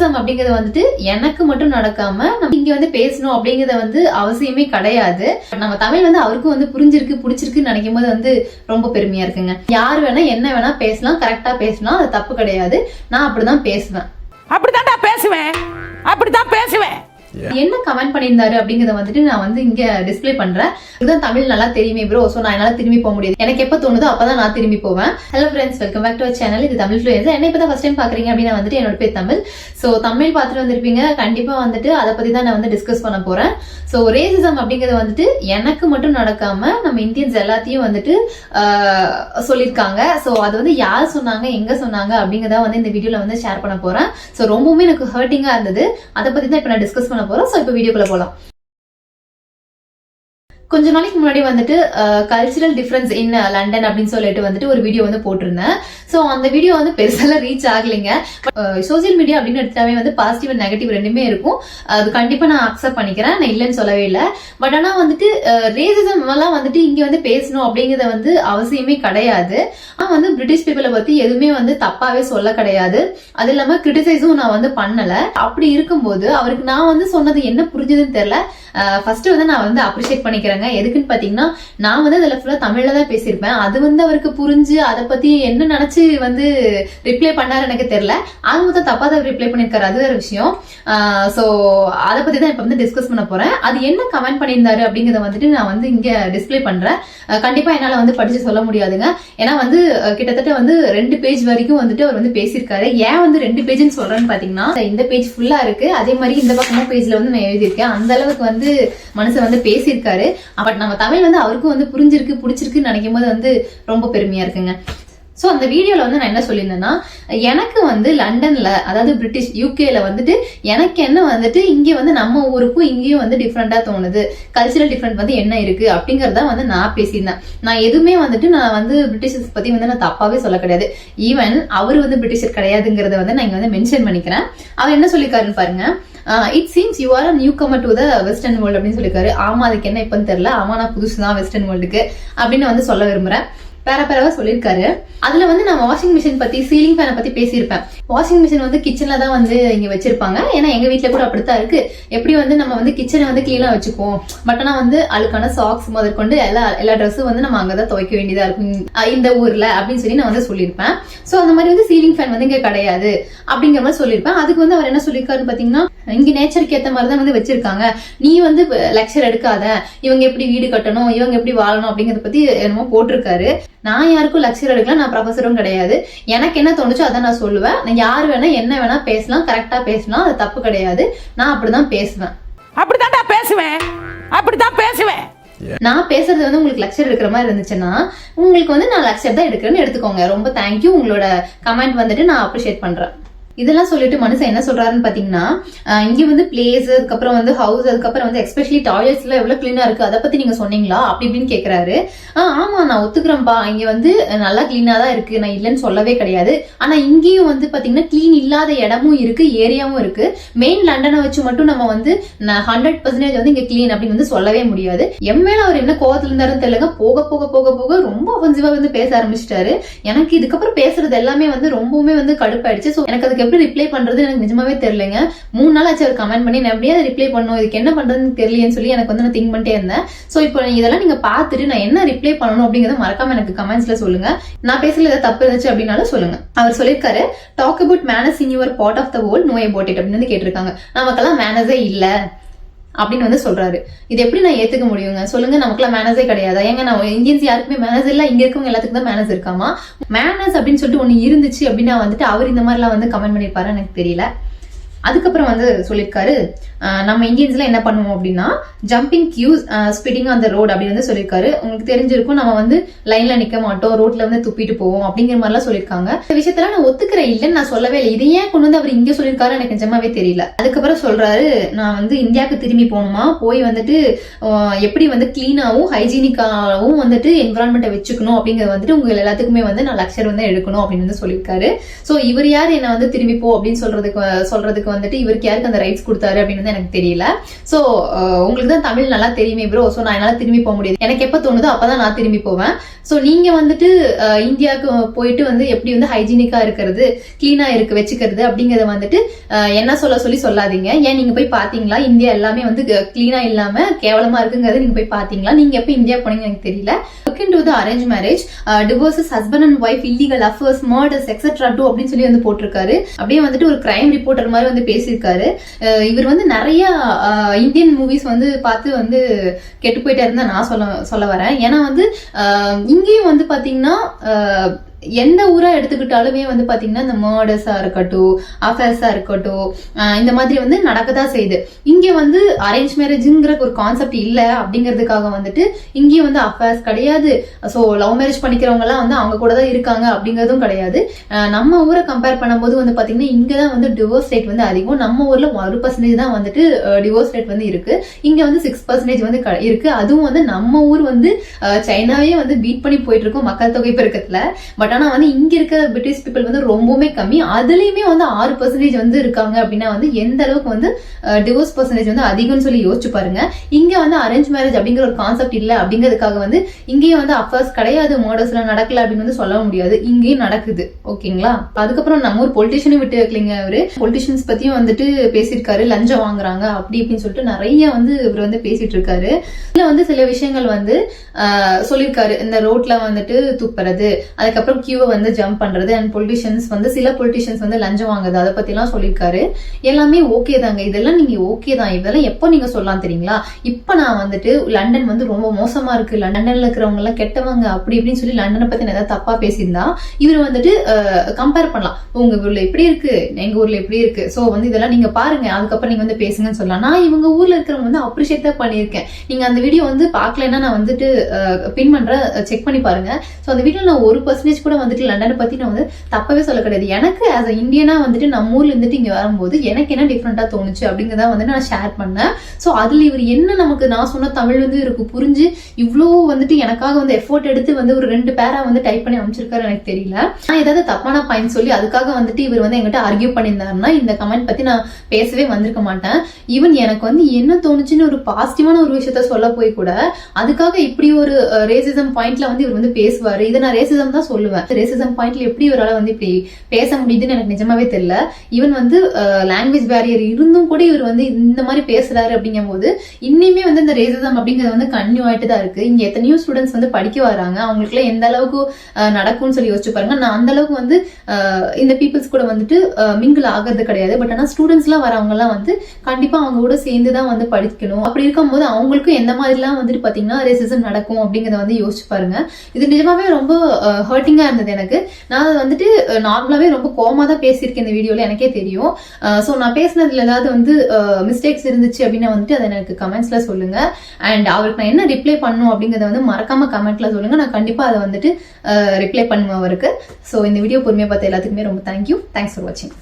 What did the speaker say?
Racism அப்படிங்கறது வந்துட்டு எனக்கு மட்டும் நடக்காம நம்ம இங்க வந்து பேசணும் அப்படிங்கறது வந்து அவசியமே கிடையாது. நம்ம தமிழ் வந்து அவருக்கும் வந்து புரிஞ்சிருக்கு பிடிச்சிருக்குன்னு நினைக்கும் போது வந்து ரொம்ப பெருமையா இருக்குங்க. யார் வேணா என்ன வேணா பேசலாம், கரெக்டா பேசலாம், அது தப்பு கிடையாது. நான் அப்படிதான் பேசுவேன். அப்படிதான் பேசுவேன். என்ன கமெண்ட் பண்ணியிருந்தாரு அப்படிங்கறத வந்துட்டு நான் வந்து இங்க டிஸ்பிளே பண்றேன். இதுதான் தமிழ் நல்லா தெரியுமே ப்ரோ, சோ நான் என்னால திரும்பி போக முடியாது. எனக்கு எப்ப தோணுதோ அப்பதான் நான் திரும்பி போவேன். Hello friends, welcome back to our channel. இது தமிழ் ஃப்ளூயன்ஸ். என்ன இப்பதான் ஃபர்ஸ்ட் டைம் பாக்குறீங்க அப்படின்னா வந்துட்டு என்னோட பேர் தமிழ். சோ தமிழ் பார்த்துட்டு வந்திருப்பீங்க. கண்டிப்பா வந்துட்டு அதை பத்தி தான் நான் வந்து டிஸ்கஸ் பண்ண போறேன். சோ ரேசிசம் அப்படிங்கறது வந்துட்டு எனக்கு மட்டும் நடக்காம நம்ம இந்தியன்ஸ் எல்லாத்தையும் வந்துட்டு சொல்லியிருக்காங்க. சோ அது வந்து யார் சொன்னாங்க, எங்க சொன்னாங்க அப்படிங்கறத வந்து இந்த வீடியோல வந்து ஷேர் பண்ண போறேன். சோ ரொம்பவுமே எனக்கு ஹர்ட்டிங்கா இருந்தது. அதை பத்தி தான் இப்ப நான் டிஸ்கஸ் பண்ண போறோம். சோ இப்ப வீடியோக்குள்ள போலாம். கொஞ்ச நாளைக்கு முன்னாடி வந்துட்டு கல்ச்சரல் டிஃபரன்ஸ் இன் லண்டன் அப்படின்னு சொல்லிட்டு வந்துட்டு ஒரு வீடியோ வந்து போட்டிருந்தேன். சோ அந்த வீடியோ வந்து பெருசாலாம் ரீச் ஆகலைங்க. சோசியல் மீடியா அப்படின்னு எடுத்தாவே வந்து பாசிட்டிவ் அண்ட் நெகட்டிவ் ரெண்டுமே இருக்கும். அது கண்டிப்பா நான் அக்செப்ட் பண்ணிக்கிறேன், நான் இல்லைன்னு சொல்லவே இல்லை. பட் ஆனா வந்துட்டு ரேசிசம் எல்லாம் வந்துட்டு இங்க வந்து பேசணும் அப்படிங்கறத வந்து அவசியமே கிடையாது. ஆனா வந்து பிரிட்டிஷ் பீப்புளை பத்தி எதுவுமே வந்து தப்பாவே சொல்ல கிடையாது. அது இல்லாம கிரிட்டிசைஸும் நான் வந்து பண்ணல. அப்படி இருக்கும்போது அவருக்கு நான் வந்து சொன்னது என்ன புரிஞ்சதுன்னு தெரியல. ஃபர்ஸ்ட் வந்து நான் வந்து அப்ரிஷியேட் பண்ணிக்கிறேன். எதுக்குன்னு பாத்தீங்கன்னா, நான் வந்து அதுல ஃபுல்லா தமிழ்ல தான் பேசியிருப்பேன். அது வந்து அவருக்கு புரிஞ்சு அதை பத்தி என்ன நினைச்சு வந்து ரிப்ளை பண்ணாரு எனக்கு தெரியல. அது மொத்தம் தப்பா தான் ரிப்ளை பண்ணிருக்காரு, அது வேற விஷயம். சோ அதை பத்தி தான் இப்ப வந்து டிஸ்கஸ் பண்ண போறேன். அது என்ன கமெண்ட் பண்ணியிருந்தாரு அப்படிங்கறத வந்துட்டு நான் வந்து இங்க டிஸ்பிளே பண்றேன். கண்டிப்பா என்னால வந்து படிச்சு சொல்ல முடியாதுங்க. ஏன்னா வந்து கிட்டத்தட்ட வந்து 2 பேஜ் வரைக்கும் வந்துட்டு அவர் வந்து பேசியிருக்காரு. ஏன் வந்து 2 பேஜ்னு சொல்றேன்னு பாத்தீங்கன்னா, இந்த பேஜ் ஃபுல்லா இருக்கு, அதே மாதிரி இந்த பக்கமும் பேஜ்ல வந்து நான் எழுதியிருக்கேன். அந்த அளவுக்கு வந்து மனுஷன் வந்து பேசியிருக்காரு. பட் நம்ம தமிழ் வந்து அவருக்கும் வந்து புரிஞ்சிருக்கு பிடிச்சிருக்குன்னு நினைக்கும் போது வந்து ரொம்ப பெருமையா இருக்குங்க. சோ அந்த வீடியோல வந்து நான் என்ன சொல்லியிருந்தேன்னா, எனக்கு வந்து லண்டன்ல, அதாவது பிரிட்டிஷ் யூகேல வந்துட்டு எனக்கு என்ன வந்துட்டு இங்க வந்து நம்ம ஊருக்கும் இங்கேயும் வந்து டிஃப்ரெண்டா தோணுது, கல்ச்சரல் டிஃப்ரெண்ட் வந்து என்ன இருக்கு அப்படிங்கறத வந்து நான் பேசியிருந்தேன். நான் எதுவுமே வந்துட்டு நான் வந்து பிரிட்டிஷர்ஸ் பத்தி வந்து நான் தப்பாவே சொல்ல கிடையாது. ஈவன் அவர் வந்து பிரிட்டிஷர் கிடையாதுங்கிறத வந்து நான் இங்க வந்து மென்ஷன் பண்ணிக்கிறேன். அவர் என்ன சொல்லிருக்காருன்னு பாருங்க. It seems you are newcomer to the western world அப்படின்னு சொல்லிருக்காரு. ஆமா, அதுக்கு என்ன இப்பன்னு தெரியல. ஆமா, நான் புதுசுதான் வெஸ்டர்ன் வேர்ல்டுக்கு அப்படின்னு வந்து சொல்ல விரும்புறேன். பேரா சொல்லியிருக்காரு. அதுல வந்து நான் வாஷிங் மிஷின் பத்தி, சீலிங் ஃபேனை பத்தி பேசியிருப்பேன். வாஷிங் மிஷின் வந்து கிச்சன்ல தான் வந்து இங்க வச்சிருப்பாங்க. ஏன்னா எங்க வீட்டுல கூட அப்படித்தான் இருக்கு. எப்படி வந்து நம்ம வந்து கிச்சனை வந்து கிளீனா வச்சுக்குவோம், பட் ஆனா வந்து அழுக்கான சாக்ஸ் முதற்கொண்டு எல்லா ட்ரெஸ்ஸும் வந்து நம்ம அங்கதான் துவைக்க வேண்டியதா இருக்கும் இந்த ஊர்ல அப்படின்னு சொல்லி நான் வந்து சொல்லியிருப்பேன். சோ அந்த மாதிரி வந்து சீலிங் ஃபேன் வந்து இங்க கிடையாது அப்படிங்கிற மாதிரி சொல்லியிருப்பேன். அதுக்கு வந்து அவர் என்ன சொல்லியிருக்காருன்னு பாத்தீங்கன்னா, இங்க நேச்சருக்கு ஏத்த மாதிரிதான் வந்து வச்சிருக்காங்க, நீ வந்து லெக்சர் எடுக்காத, இவங்க எப்படி வீடு கட்டணும், இவங்க எப்படி வாழணும் அப்படிங்கறத பத்தி என்னமோ போட்டிருக்காரு. நான் யாருக்கும் லெக்சர் எடுக்கல, நான் ப்ரொஃபஸரும் கிடையாது. எனக்கு என்ன தோணுச்சோ அதான் நான் சொல்லுவேன். நான் யார் வேணா என்ன வேணா பேசலாம், கரெக்டா பேசலாம், அது தப்பு கிடையாது. நான் அப்படிதான் பேசுவேன். நான் பேசுறது வந்து உங்களுக்கு லெக்சர் எடுக்கிற மாதிரி இருந்துச்சுன்னா உங்களுக்கு வந்து நான் லெக்சர் தான் எடுக்கிறேன்னு எடுத்துக்கோங்க. ரொம்ப தேங்க்யூ, உங்களோட கமெண்ட் வந்துட்டு நான் அப்ரிஷியேட் பண்றேன். இதெல்லாம் சொல்லிட்டு மனுஷன் என்ன சொல்றாருன்னு பாத்தீங்கன்னா, இங்க வந்து பிளேஸ், அதுக்கப்புறம் வந்து ஹவுஸ், அதுக்கப்புறம் வந்து எஸ்பெஷலி டாய்லெட்ஸ் எல்லாம் எவ்வளவு கிளீனா இருக்கு, அதை பத்தி நீங்க சொன்னீங்களா அப்படி இப்படின்னு கேக்குறாரு. ஆமா, நான் ஒத்துக்கிறேன்ப்பா, இங்க வந்து நல்லா கிளீனா தான் இருக்கு, நான் இல்லைன்னு சொல்லவே கிடையாது. ஆனா இங்கேயும் வந்து பாத்தீங்கன்னா கிளீன் இல்லாத இடமும் இருக்கு, ஏரியாவும் இருக்கு. மெயின் லண்டனை வச்சு மட்டும் நம்ம வந்து 100% வந்து இங்க கிளீன் அப்படின்னு வந்து சொல்லவே முடியாது. எம்மேல அவர் என்ன கோவத்துல இருந்தாருன்னு தெரியல. போக போக போக போக ரொம்ப ஒஃபென்சிவா வந்து பேச ஆரம்பிச்சிட்டாரு. எனக்கு இதுக்கப்புறம் பேசுறது எல்லாமே வந்து ரொம்பவுமே வந்து கடுப்பாயிடுச்சு. சோ எனக்கு அதுக்கு எப்படி ரிப்ளை பண்றது எனக்கு நிஜமாவே தெரியலங்க. 3 நாள் ஆச்சு அவர் கமெண்ட் பண்ணி, நான் எப்படியாவது ரிப்ளை பண்ணும், இதுக்கு என்ன பண்றதுன்னு தெரியலன்னு சொல்லி எனக்கு வந்து நான் திங்க் பண்ணிட்டே இருந்தேன். சோ இப்போ இதெல்லாம் நீங்க பாத்துட்டு நான் என்ன ரிப்ளை பண்ணணும் அப்படிங்கறத மறக்காம எனக்கு கமெண்ட்ஸ்ல சொல்லுங்க. நான் பேசல ஏதாவது தப்பு இருந்துச்சு அப்படின்னாலும் சொல்லுங்க. அவர் சொல்லியிருக்காரு, talk about manners in your part of the world, know about it அப்படின்னு வந்து கேட்டிருக்காங்க. நமக்கெல்லாம் மேனர்ஸே இல்ல அப்படின்னு வந்து சொல்றாரு. இது எப்படி நான் ஏத்துக்க முடியுங்க சொல்லுங்க? நமக்குலாம் மேனர்ஸே கிடையாதா? ஏங்க நான் இந்தியன்ஸ் யாருக்குமே மேனர்ஸ் இல்ல, இங்க இருக்கவங்க எல்லாத்துக்கும் தான் மேனர்ஸ் இருக்காமா? மேனர்ஸ் அப்படின்னு சொல்லிட்டு ஒண்ணு இருந்துச்சு அப்படின்னா வந்துட்டு அவர் இந்த மாதிரி எல்லாம் வந்து கமெண்ட் பண்ணிருப்பாரு எனக்கு தெரியல. அதுக்கப்புறம் வந்து சொல்லியிருக்காரு, நம்ம இந்தியன்ஸ்ல என்ன பண்ணுவோம் அப்படின்னா jumping queues, speeding on the road அப்படின்னு வந்து சொல்லியிருக்காரு. உங்களுக்கு தெரிஞ்சிருக்கும், நம்ம வந்து லைன்ல நிக்க மாட்டோம், ரோட்ல வந்து துப்பிட்டு போவோம் அப்படிங்கிற மாதிரி எல்லாம் சொல்லியிருக்காங்க. இந்த விஷயத்துல நான் ஒத்துக்கிறேன், இல்லைன்னு நான் சொல்லவே இல்லை. இதை ஏன் கொண்டு வந்து அவர் இங்க சொல்லியிருக்காரு எனக்கு நிஜமாவே தெரியல. அதுக்கப்புறம் சொல்றாரு, நான் வந்து இந்தியாவுக்கு திரும்பி போகணுமா, போய் வந்துட்டு எப்படி வந்து கிளீனாவும் ஹைஜீனிக்காவும் வந்துட்டு என்விரான்மெண்ட்டை வச்சுக்கணும் அப்படிங்கறது வந்துட்டு உங்க எல்லாத்துக்குமே வந்து நான் லெக்சர் வந்து எடுக்கணும் அப்படின்னு வந்து சொல்லியிருக்காரு. சோ இவர் யார் என்ன வந்து திரும்பி போ அப்படின்னு சொல்றதுக்கு வந்துட்டு இவருக்கு யாருக்கு அந்த ரைட்ஸ் கொடுத்தாரு அப்படின்னு எனக்கு தெரியல. சோ உங்களுக்கு தான் தமிழ் நல்லா தெரியுமே ப்ரோ, சோ நான் என்னால திரும்பி போக முடியாது, எனக்கு எப்ப தோணுதோ அப்பதான் நான் திரும்பி போவேன். சோ நீங்க வந்துட்டு இந்தியாவுக்கு போயிட்டு வந்து எப்படி வந்து ஹைஜீனிக்கா இருக்கிறது, கிளீனா இருக்கு வச்சுக்கிறது அப்படிங்கறத வந்துட்டு என்ன சொல்லி சொல்லாதீங்க. ஏன் நீங்க போய் பாத்தீங்களா இந்தியா எல்லாமே வந்து கிளீனா இல்லாம கேவலமா இருக்குங்கிறத நீங்க போய் பாத்தீங்களா? நீங்க எப்ப இந்தியா போனீங்க எனக்கு தெரியல. Into the arranged marriage, divorces, husband and wife, illegal affairs, murders, etc. too அப்படின்னு சொல்லி வந்து போட்டிருக்காரு. அப்படியே வந்துட்டு ஒரு கிரைம் ரிப்போர்ட்டர் மாதிரி வந்து பேசியிருக்காரு. இவர் வந்து நிறைய இந்தியன் மூவிஸ் வந்து பார்த்து வந்து கெட்டு போயிட்டே இருந்தா நான் சொல்ல வரேன். ஏன்னா வந்து இங்கேயும் வந்து பாத்தீங்கன்னா எந்த ஊரா எடுத்துக்கிட்டாலுமே வந்து பாத்தீங்கன்னா இந்த மர்டர்ஸா இருக்கட்டும், அஃபேர்ஸா இருக்கட்டும், இந்த மாதிரி வந்து நடக்கதான் செய்யுது. இங்க வந்து அரேஞ்ச் மேரேஜ்ங்கிற ஒரு கான்செப்ட் இல்ல அப்படிங்கிறதுக்காக வந்துட்டு இங்கேயும் வந்து அஃபேர்ஸ் கிடையாது. சோ லவ் மேரேஜ் பண்ணிக்கிறவங்க எல்லாம் வந்து அவங்க கூட தான் இருக்காங்க அப்படிங்கறதும் கிடையாது. நம்ம ஊரை கம்பேர் பண்ணும்போது வந்து பாத்தீங்கன்னா இங்கதான் வந்து டிவோர்ஸ் ரேட் வந்து அதிகம். நம்ம ஊர்ல 1% தான் வந்துட்டு டிவோர்ஸ் ரேட் வந்து இருக்கு. இங்க வந்து 6% வந்து இருக்கு. அதுவும் வந்து நம்ம ஊர் வந்து சைனாவே வந்து பீட் பண்ணி போயிட்டு இருக்கும் மக்கள் தொகை பெருக்கத்துல. பட் ஆனா வந்து இங்க இருக்க பிரிட்டிஷ் பீப்புள் வந்து ரொம்பவுமே கம்மி. அதுலயுமே வந்து 6% வந்து இருக்காங்க அப்படின்னா வந்து எந்த அளவுக்கு வந்து டிவோர்ஸ் பர்சன்டேஜ் வந்து அதிகம்னு சொல்லி யோசிச்சு பாருங்க. இங்க வந்து அரேஞ்ச் மேரேஜ் அப்படிங்கிற ஒரு கான்செப்ட் இல்ல அப்படிங்கிறதுக்காக வந்து இங்கேயும் வந்து அஃபேர்ஸ் கிடையாது, மர்டர்ஸ் எல்லாம் நடக்கல அப்படின்னு வந்து சொல்ல முடியாது. இங்கேயும் நடக்குது. ஓகேங்களா? அதுக்கப்புறம் நம்ம ஒரு பொலிட்டிஷியனும் விட்டு வைக்கலீங்க. அவரு பொலிட்டிஷியன்ஸ் பத்தியும் வந்துட்டு பேசியிருக்காரு. லஞ்சம் வாங்குறாங்க அப்படி இப்படின்னு சொல்லிட்டு நிறைய வந்து இவர் வந்து பேசிட்டு இருக்காரு. இதுல வந்து சில விஷயங்கள் வந்து சொல்லியிருக்காரு. இந்த ரோட்ல வந்துட்டு துப்புறது, அதுக்கப்புறம் கியூவை வந்து ஜம்ப் பண்றது, அண்ட் பொலிட்டிஷியன்ஸ் வந்து சில பொலிட்டிஷியன்ஸ் வந்து லஞ்சம் வாங்குது, அதை பத்தி எல்லாம் சொல்லியிருக்காரு. எல்லாமே ஓகே தாங்க, இதெல்லாம் நீங்க ஓகே தான். இதெல்லாம் எப்போ நீங்க சொல்லலாம் தெரியுங்களா? இப்ப நான் வந்துட்டு லண்டன் வந்து ரொம்ப மோசமா இருக்கு, லண்டன்ல இருக்கிறவங்க எல்லாம் கெட்டவங்க அப்படி இப்படின்னு சொல்லி லண்டனை பத்தி நான் ஏதாவது தப்பா பேசியிருந்தா இவர் வந்துட்டு கம்பேர் பண்ணலாம். உங்க ஊர்ல எப்படி இருக்கு, எங்க ஊர்ல எப்படி இருக்கு, சோ வந்து இதெல்லாம் நீங்க பாருங்க, அதுக்கப்புறம் நீங்க வந்து பேசுங்கன்னு சொல்லலாம். நான் இவங்க ஊர்ல இருக்கிறவங்க வந்து அப்ரிஷியேட் தான் பண்ணியிருக்கேன். நீங்க அந்த வீடியோ வந்து பாக்கலன்னா நான் வந்துட்டு பின் பண்ற, செக் பண்ணி பாருங்க. சோ அந்த வீடியோ நான் 1% கூட வந்துட்டு லண்டனை பத்தி நான் வந்து தப்பவே சொல்ல கிடையாது. எனக்கு ஆஸ் அ இந்தியனா வந்துட்டு நம்ம ஊர்ல இருந்துட்டு இங்க வரும்போது எனக்கு என்ன டிஃப்ரெண்டா தோணுச்சு அப்படிங்கறத வந்து நான் ஷேர் பண்ணேன். சோ அதுல இவர் என்ன நமக்கு நான் சொன்ன தமிழ் வந்து இவருக்கு புரிஞ்சு இவ்வளோ வந்துட்டு எனக்காக வந்து எஃபோர்ட் எடுத்து வந்து ஒரு 2 பேரா வந்து டைப் பண்ணி அமைச்சிருக்காரு. எனக்கு தெரியல. நான் ஏதாவது தப்பான பாயிண்ட் சொல்லி அதுக்காக வந்துட்டு இவர் வந்து எங்கிட்ட ஆர்கியூ பண்ணியிருந்தாருன்னா இந்த கமெண்ட் பத்தி நான் பேசவே வந்திருக்க மாட்டேன். ஈவன் எனக்கு வந்து என்ன தோணுச்சுன்னு ஒரு பாசிட்டிவான ஒரு விஷயத்த சொல்ல போய் கூட அதுக்காக இப்படி ஒரு ரேசிசம் பாயிண்ட்ல வந்து இவர் வந்து பேசுவாரு. இதை நான் ரேசிசம் தான் சொல்லுவேன். ரேசிசம் பாயிண்ட்ல எப்படி இவரால் வந்து இப்படி பேச முடியுதுன்னு எனக்கு நிஜமாவே தெரியல. ஈவன் வந்து லாங்குவேஜ் பேரியர் இருந்தும் கூட இவர் வந்து இந்த மாதிரி பேசுறாரு அப்படிங்கும் போது இன்னுமே வந்து இந்த ரேசிசம் அப்படிங்கிறது வந்து கன்டினியூ ஆயிட்டு தான் இருக்கு. இங்க எத்தனையோ ஸ்டூடெண்ட்ஸ் வந்து படிக்க வராங்க, அவங்களுக்கு எல்லாம் எந்த அளவுக்கு நடக்கும்னு சொல்லி யோசிச்சு பாருங்க. நான் அந்த அளவுக்கு வந்து இந்த பீப்புள்ஸ் கூட வந்துட்டு மிங்கிள் ஆகிறது கிடையாது. பட் ஆனா ஸ்டூடெண்ட்ஸ் எல்லாம் வரவங்க எல்லாம் வந்து கண்டிப்பா அவங்க கூட சேர்ந்துதான் வந்து படிக்கணும். அப்படி இருக்கும்போது அவங்களுக்கும் எந்த மாதிரி எல்லாம் வந்துட்டு பாத்தீங்கன்னா ரேசிசம் நடக்கும் அப்படிங்கறத வந்து யோசிச்சு பாருங்க. இது நிஜமாவே ரொம்ப ஹர்ட்டிங்கா இருந்தது எனக்கு. நான் வந்துட்டு நார்மலாவே ரொம்ப கோவமா தான் பேசியிருக்கேன் இந்த வீடியோல, எனக்கே தெரியும். சோ நான் பேசினதுல ஏதாவது வந்து மிஸ்டேக்ஸ் இருந்துச்சு அப்படின்னா வந்துட்டு அதை எனக்கு கமெண்ட்ஸ்ல சொல்லுங்க. அண்ட் அவருக்கு நான் என்ன ரிப்ளை பண்ணும் அப்படிங்கறத வந்து மறக்காம கமெண்ட்ல சொல்லுங்க. நான் கண்டிப்பா அதை வந்துட்டு ரிப்ளை பண்ணுவேன் அவருக்கு. சோ இந்த வீடியோ பொறுமையா பார்த்த எல்லாத்துக்குமே ரொம்ப தேங்க்யூ. தேங்க்ஸ் ஃபார் வாட்சிங்.